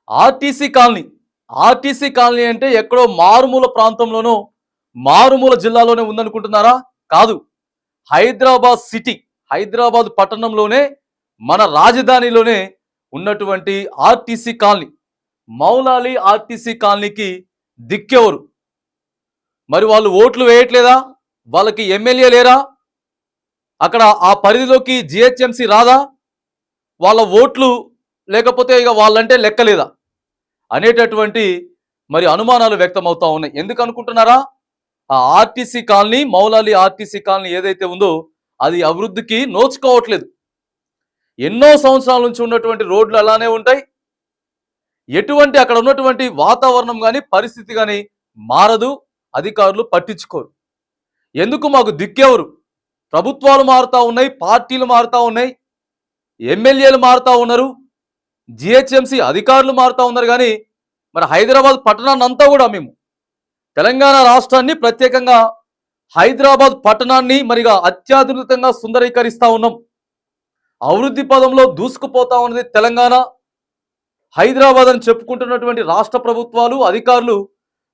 RTC colony. RTC colony అంటే ఎక్కడో మారుమూల ప్రాంతంలోనో, మారుమూల జిల్లాలోనే ఉందనుకుంటున్నారా? కాదు. హైదరాబాద్ సిటీ, హైదరాబాద్ పట్టణంలోనే, మన రాజధానిలోనే ఉన్నటువంటి ఆర్టీసీ కాలనీ. మౌలాలి ఆర్టీసీ కాలనీకి దిక్కెవరు? మరి వాళ్ళు ఓట్లు వేయట్లేదా? వాళ్ళకి ఎమ్మెల్యే లేరా? అక్కడ ఆ పరిధిలోకి జిహెచ్ఎంసీ రాదా? వాళ్ళ ఓట్లు లేకపోతే ఇక వాళ్ళంటే లెక్కలేదా అనేటటువంటి మరి అనుమానాలు వ్యక్తమవుతా ఉన్నాయి. ఎందుకు అనుకుంటున్నారా? ఆ RTC colony, Moula Ali RTC colony ఏదైతే ఉందో అది అభివృద్ధికి నోచుకోవట్లేదు. ఎన్నో సంవత్సరాల నుంచి ఉన్నటువంటి రోడ్లు అలానే ఉంటాయి. ఎటువంటి అక్కడ ఉన్నటువంటి వాతావరణం కానీ, పరిస్థితి కానీ మారదు. అధికారులు పట్టించుకోరు. ఎందుకు? మాకు దిక్కెవరు? ప్రభుత్వాలు మారుతా ఉన్నాయి, పార్టీలు మారుతా ఉన్నాయి, ఎమ్మెల్యేలు మారుతా ఉన్నారు, జిహెచ్ఎంసీ అధికారులు మారుతా ఉన్నారు. కానీ మరి హైదరాబాద్ పట్టణాన్ని అంతా కూడా మేము తెలంగాణ రాష్ట్రాన్ని, ప్రత్యేకంగా హైదరాబాద్ పట్టణాన్ని మరిగా అత్యాధునికంగా సుందరీకరిస్తా ఉన్నాం. అభివృద్ధి పదంలో దూసుకుపోతా ఉన్నది తెలంగాణ. హైదరాబాద్ అని చెప్పుకుంటున్నటువంటి రాష్ట్ర ప్రభుత్వాలు, అధికారులు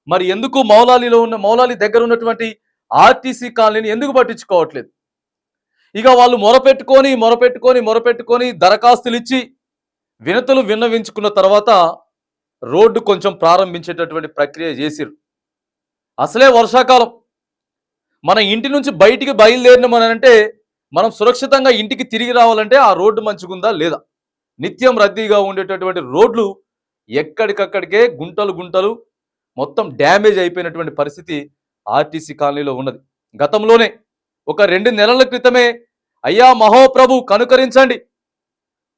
మరి ఎందుకు మౌలాలి దగ్గర ఉన్నటువంటి ఆర్టీసీ కాలనీని ఎందుకు పట్టించుకోవట్లేదు? ఇక వాళ్ళు మొరపెట్టుకొని దరఖాస్తులు ఇచ్చి వినతులు విన్నవించుకున్న తర్వాత రోడ్డు కొంచెం ప్రారంభించేటటువంటి ప్రక్రియ చేసిరు. అసలే వర్షాకాలం. మన ఇంటి నుంచి బయటికి బయలుదేరినామనంటే మనం సురక్షితంగా ఇంటికి తిరిగి రావాలంటే ఆ రోడ్డు మంచిగుందా లేదా? నిత్యం రద్దీగా ఉండేటటువంటి రోడ్లు ఎక్కడికక్కడికే గుంటలు మొత్తం డ్యామేజ్ అయిపోయినటువంటి పరిస్థితి ఆర్టీసీ కాలనీలో ఉన్నది. గతంలోనే ఒక 2 నెలల క్రితమే అయ్యా మహోప్రభు కనుకరించండి,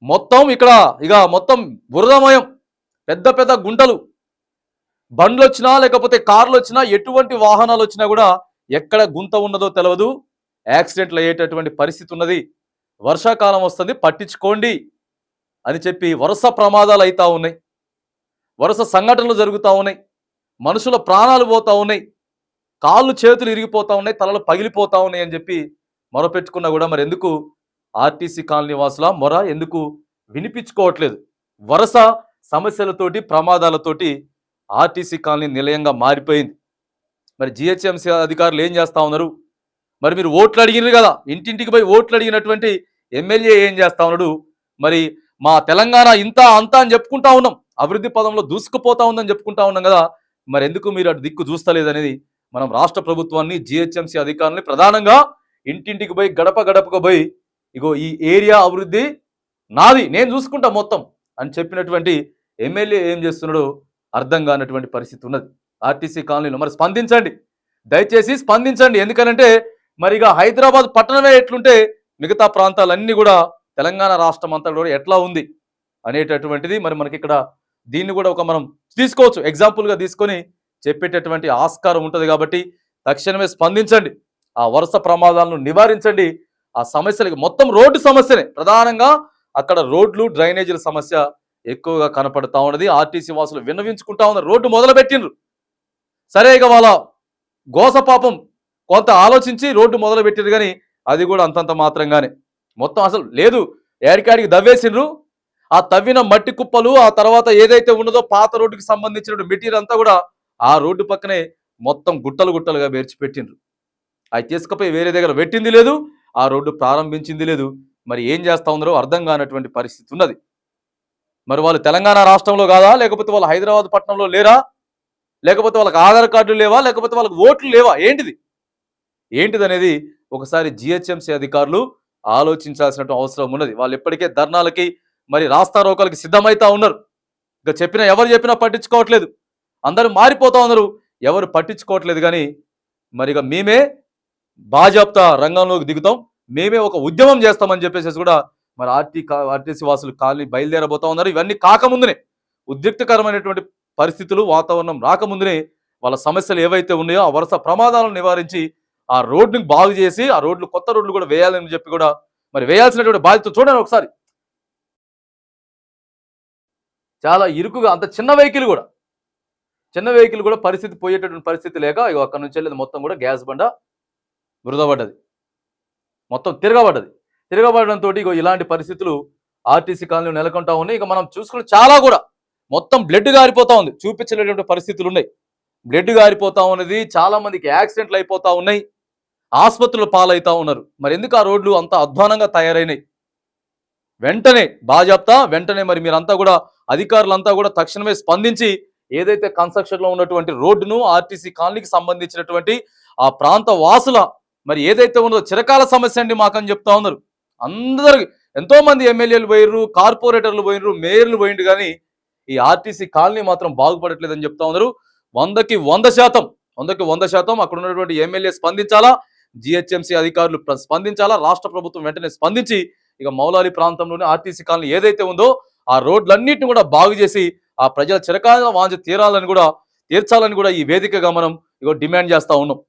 మొత్తం ఇక్కడ మొత్తం బురదమయం, పెద్ద గుంటలు, బండ్లు వచ్చినా లేకపోతే కార్లు వచ్చినా, ఎటువంటి వాహనాలు వచ్చినా కూడా ఎక్కడ గుంత ఉన్నదో తెలియదు, యాక్సిడెంట్లు అయ్యేటటువంటి పరిస్థితి ఉన్నది. వర్షాకాలం వస్తుంది, పట్టించుకోండి అని చెప్పి వరుస ప్రమాదాలు అవుతా ఉన్నాయి, వరుస సంఘటనలు జరుగుతూ ఉన్నాయి, మనుషుల ప్రాణాలు పోతా ఉన్నాయి, కాళ్ళు చేతులు ఇరిగిపోతా ఉన్నాయి, తలలు పగిలిపోతా ఉన్నాయి అని చెప్పి మొరపెట్టుకున్నా కూడా మరి ఎందుకు ఆర్టీసీ కాలనీ వాసుల మొర ఎందుకు వినిపించుకోవట్లేదు? వరుస సమస్యలతోటి, ప్రమాదాలతోటి ఆర్టీసీ కాలనీ నిలయంగా మారిపోయింది. మరి జిహెచ్ఎంసీ అధికారులు ఏం చేస్తా ఉన్నారు? మరి మీరు ఓట్లు అడిగినారు కదా, ఇంటింటికి పోయి ఓట్లు అడిగినటువంటి ఎమ్మెల్యే ఏం చేస్తా ఉన్నాడు? మరి మా తెలంగాణ ఇంత అంతా అని చెప్పుకుంటా ఉన్నాం, అభివృద్ధి పదంలో దూసుకుపోతా ఉందని చెప్పుకుంటా ఉన్నాం కదా, మరి ఎందుకు మీరు అటు దిక్కు చూస్తలేదనేది మనం రాష్ట్ర ప్రభుత్వాన్ని, జిహెచ్ఎంసీ అధికారులని ప్రధానంగా ఇంటింటికి పోయి గడపకు పోయి ఇగో ఈ ఏరియా అభివృద్ధి నాది, నేను చూసుకుంటా మొత్తం అని చెప్పినటువంటి ఎమ్మెల్యే ఏం చేస్తున్నాడో అర్థం కానటువంటి పరిస్థితి ఉన్నది ఆర్టీసీ కాలనీలో. మరి స్పందించండి, దయచేసి స్పందించండి. ఎందుకనంటే మరి హైదరాబాద్ పట్టణమే ఎట్లుంటే మిగతా ప్రాంతాలన్నీ కూడా తెలంగాణ రాష్ట్రం అంతా కూడా ఎట్లా ఉంది అనేటటువంటిది మరి మనకి ఇక్కడ దీన్ని కూడా ఒక మనం తీసుకోవచ్చు, ఎగ్జాంపుల్గా తీసుకొని చెప్పేటటువంటి ఆస్కారం ఉంటుంది. కాబట్టి తక్షణమే స్పందించండి, ఆ వరుస ప్రమాదాలను నివారించండి. ఆ సమస్యలకి మొత్తం రోడ్డు సమస్యనే ప్రధానంగా, అక్కడ రోడ్లు డ్రైనేజీల సమస్య ఎక్కువగా కనపడతా ఉన్నది. ఆర్టీసీ వాసులు విన్నవించుకుంటా ఉన్నారు, రోడ్డు మొదలుపెట్టిండ్రు సరే, ఇక వాళ్ళ గోస పాపం కొంత ఆలోచించి రోడ్డు మొదలు పెట్టిరు, కానీ అది కూడా అంతంత మాత్రంగానే, మొత్తం అసలు లేదు, ఏడికాడికి దవ్వేసిండ్రు. ఆ తవ్విన మట్టి కుప్పలు, ఆ తర్వాత ఏదైతే ఉన్నదో పాత రోడ్డుకి సంబంధించిన మెటీరియల్ అంతా కూడా ఆ రోడ్డు పక్కనే మొత్తం గుట్టలుగా పేర్చిపెట్టిండ్రు. అది తీసుకుపోయి వేరే దగ్గర పెట్టింది లేదు, ఆ రోడ్డు ప్రారంభించింది లేదు. మరి ఏం చేస్తా ఉన్నారో అర్థం కానటువంటి పరిస్థితి ఉన్నది. మరి వాళ్ళు తెలంగాణ రాష్ట్రంలో కాదా, లేకపోతే వాళ్ళు హైదరాబాద్ పట్టణంలో లేరా, లేకపోతే వాళ్ళకి ఆధార్ కార్డులు లేవా, లేకపోతే వాళ్ళకి ఓట్లు లేవా, ఏంటిది అనేది ఒకసారి జిహెచ్ఎంసీ అధికారులు ఆలోచించాల్సిన అవసరం ఉన్నది. వాళ్ళు ఇప్పటికే ధర్నాలకి మరి రాస్తారోకలకి సిద్ధమైతా ఉన్నారు. ఇక ఎవరు చెప్పినా పట్టించుకోవట్లేదు, అందరూ మారిపోతా ఉన్నారు, ఎవరు పట్టించుకోవట్లేదు. కానీ మరి మేమే బాజాప్తా రంగంలోకి దిగుతాం, మేమే ఒక ఉద్యమం చేస్తామని చెప్పేసి కూడా మరి ఆర్టీసీ వాసులు కాలనీ బయలుదేరబోతా ఉన్నారు. ఇవన్నీ కాకముందునే, ఉద్రిక్తకరమైనటువంటి పరిస్థితులు, వాతావరణం రాకముందునే వాళ్ళ సమస్యలు ఏవైతే ఉన్నాయో ఆ వరుస ప్రమాదాలను నివారించి ఆ రోడ్డుని బాగు చేసి ఆ రోడ్లు, కొత్త రోడ్లు కూడా వేయాలని చెప్పి కూడా మరి వేయాల్సినటువంటి బాధ్యత. చూడండి ఒకసారి, చాలా ఇరుకుగా, అంత చిన్న వెహికల్ కూడా పరిస్థితి పోయేటటువంటి పరిస్థితి లేక అక్కడ నుంచి వెళ్ళేది మొత్తం కూడా గ్యాస్ బండ బురదపడ్డది, మొత్తం తిరగబడడంతో ఇలాంటి పరిస్థితులు ఆర్టీసీ కాలనీలో నెలకొంటా ఉన్నాయి. ఇక మనం చూసుకుని చాలా కూడా మొత్తం బ్లడ్ గారిపోతా ఉంది, చూపించలేనటువంటి పరిస్థితులు ఉన్నాయి. బ్లడ్ గారిపోతా ఉన్నది, చాలా మందికి యాక్సిడెంట్లు అయిపోతా ఉన్నాయి, ఆసుపత్రులు పాలవుతా ఉన్నారు. మరి ఎందుకు ఆ రోడ్లు అంత అధ్వానంగా తయారైనాయి? వెంటనే బాజాప్తా వెంటనే మరి మీరంతా కూడా, అధికారులంతా కూడా తక్షణమే స్పందించి ఏదైతే కన్స్ట్రక్షన్ లో ఉన్నటువంటి రోడ్డును, ఆర్టీసీ కాలనీకి సంబంధించినటువంటి ఆ ప్రాంత వాసుల మరి ఏదైతే ఉన్నదో చిరకాల సమస్య అండి మాకని చెప్తా ఉన్నారు. అందరికి ఎంతో మంది ఎమ్మెల్యేలు పోయిర్రు, కార్పొరేటర్లు పోయిర్రు, మేయర్లు పోయిండు, కానీ ఈ ఆర్టీసీ కాలనీ మాత్రం బాగుపడట్లేదని చెప్తా ఉన్నారు. 100% 100% అక్కడ ఉన్నటువంటి ఎమ్మెల్యే స్పందించాలా, జిహెచ్ఎంసీ అధికారులు స్పందించాలా, రాష్ట్ర ప్రభుత్వం వెంటనే స్పందించి ఇక మౌలాలి ప్రాంతంలోనే ఆర్టీసీ కాలనీ ఏదైతే ఉందో ఆ రోడ్లన్నింటిని కూడా బాగు చేసి ఆ ప్రజల చిరకాల వాంఛ తీరాలని కూడా తీర్చాలని కూడా ఈ వేదికగా మనం ఇగో డిమాండ్ చేస్తా ఉన్నాం.